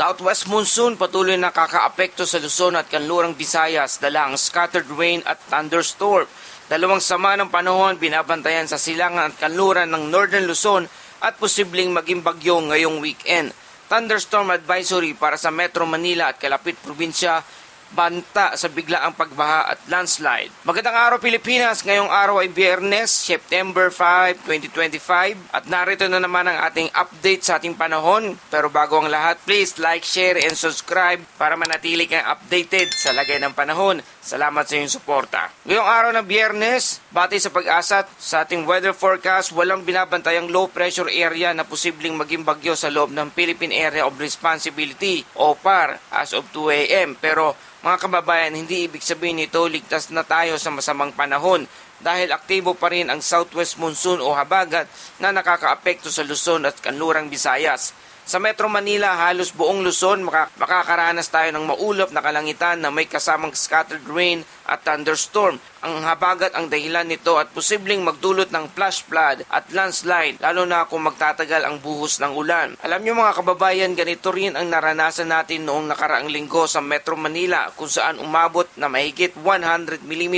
Southwest monsoon patuloy na nakakaapekto sa Luzon at Kanlurang Visayas, dala ang scattered rain at thunderstorm. Dalawang sama ng panahon binabantayan sa silangan at kanluran ng Northern Luzon at posibleng maging bagyo ngayong weekend. Thunderstorm advisory para sa Metro Manila at kalapit probinsya, banta sa biglaang pagbaha at landslide. Magandang araw Pilipinas, ngayong araw ay Biyernes, September 5, 2025 at narito na naman ang ating update sa ating panahon. Pero bago ang lahat, please like, share and subscribe para manatili kang updated sa lagay ng panahon. Salamat sa iyong suporta. Ngayong araw ng Biyernes, batay sa pag-asa sa ating weather forecast, walang binabantayang low pressure area na posibleng maging bagyo sa loob ng Philippine Area of Responsibility o PAR as of 2 a.m. Pero mga kababayan, hindi ibig sabihin nito ligtas na tayo sa masamang panahon dahil aktibo pa rin ang southwest monsoon o habagat na nakakaapekto sa Luzon at Kanlurang Visayas. Sa Metro Manila, halos buong Luzon makakaranas tayo ng maulap na kalangitan na may kasamang scattered rain at thunderstorm. Ang habagat ang dahilan nito at posibleng magdulot ng flash flood at landslide lalo na kung magtatagal ang buhos ng ulan. Alam niyo mga kababayan, ganito rin ang naranasan natin noong nakaraang linggo sa Metro Manila kung saan umabot na mahigit 100 mm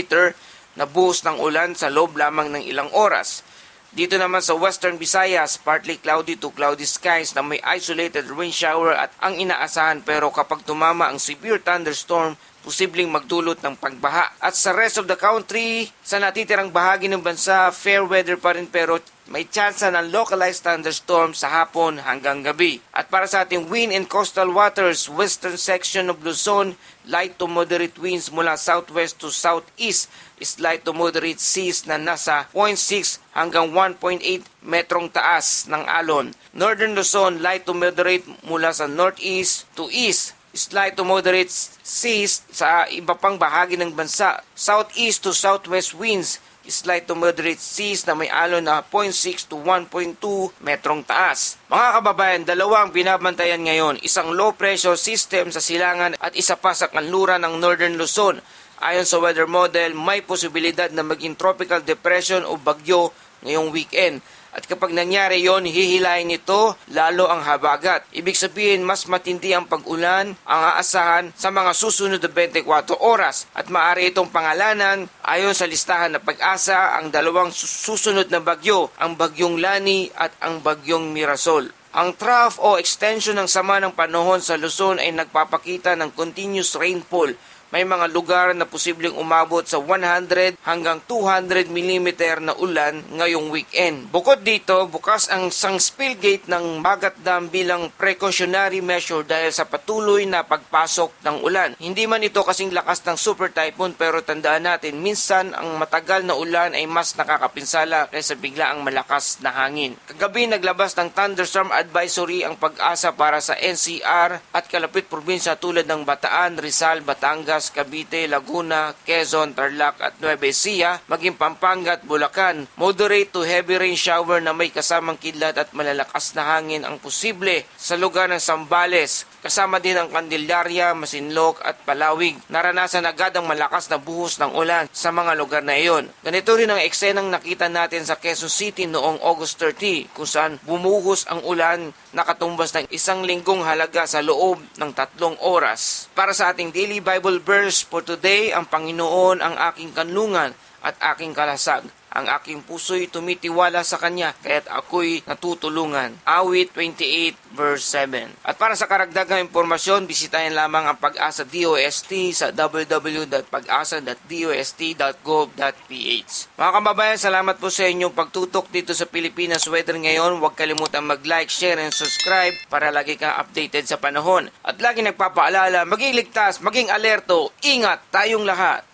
na buhos ng ulan sa loob lamang ng ilang oras. Dito naman sa Western Visayas, partly cloudy to cloudy skies na may isolated rain shower at ang inaasahan pero kapag tumama ang severe thunderstorm, posibleng magdulot ng pagbaha. At sa rest of the country, sa natitirang bahagi ng bansa, fair weather pa rin pero may tsansa ng localized thunderstorm sa hapon hanggang gabi. At para sa ating wind and coastal waters, western section of Luzon, light to moderate winds mula southwest to southeast, slight to moderate seas na nasa 0.6 hanggang 1.8 metrong taas ng alon. Northern Luzon, light to moderate mula sa northeast to east, slight to moderate seas sa iba pang bahagi ng bansa. Southeast to southwest winds, slight to moderate seas na may alon na 0.6 to 1.2 metrong taas. Mga kababayan, dalawa ang binabantayan ngayon, isang low pressure system sa silangan at isa pa sa kanluran ng Northern Luzon. Ayon sa weather model, may posibilidad na maging tropical depression o bagyo ngayong weekend. At kapag nangyari yon, hihilahin nito lalo ang habagat. Ibig sabihin, mas matindi ang pag-ulan ang aasahan sa mga susunod na 24 oras. At maaari itong pangalanan, ayon sa listahan na pag-asa, ang dalawang susunod na bagyo, ang bagyong Lani at ang bagyong Mirasol. Ang trough o extension ng sama ng panahon sa Luzon ay nagpapakita ng continuous rainfall. May mga lugar na posibleng umabot sa 100 hanggang 200 mm na ulan ngayong weekend. Bukod dito, bukas ang spill gate ng Magat Dam bilang precautionary measure dahil sa patuloy na pagpasok ng ulan. Hindi man ito kasing lakas ng super typhoon pero tandaan natin, minsan ang matagal na ulan ay mas nakakapinsala kaysa biglaang malakas na hangin. Kagabi naglabas ng thunderstorm advisory ang pag-asa para sa NCR at kalapit probinsya tulad ng Bataan, Rizal, Batangas, Cavite, Laguna, Quezon, Tarlac at Nueva Ecija, maging Pampanga at Bulacan. Moderate to heavy rain shower na may kasamang kidlat at malalakas na hangin ang posible sa lugar ng Zambales. Kasama din ang Candelaria, Masinloc at Palawig. Naranasan agad ang malakas na buhos ng ulan sa mga lugar na iyon. Ganito rin ang eksenang nakita natin sa Quezon City noong August 30 kung saan bumuhos ang ulan nakatumbas ng isang linggong halaga sa loob ng 3 oras. Para sa ating daily Bible verse for today, ang Panginoon ang aking kanlungan at aking kalasag. Ang aking puso'y tumitiwala sa Kanya, kaya't ako'y natutulungan. Awit 28 verse 7. At para sa karagdagang impormasyon, bisitahin lamang ang Pag-asa DOST sa www.pag-asa.dost.gov.ph. Mga kababayan, salamat po sa inyong pagtutok dito sa Pilipinas Weather ngayon. Huwag kalimutan mag-like, share, and subscribe para lagi kang updated sa panahon. At lagi nagpapaalala, maging ligtas, maging alerto, ingat tayong lahat.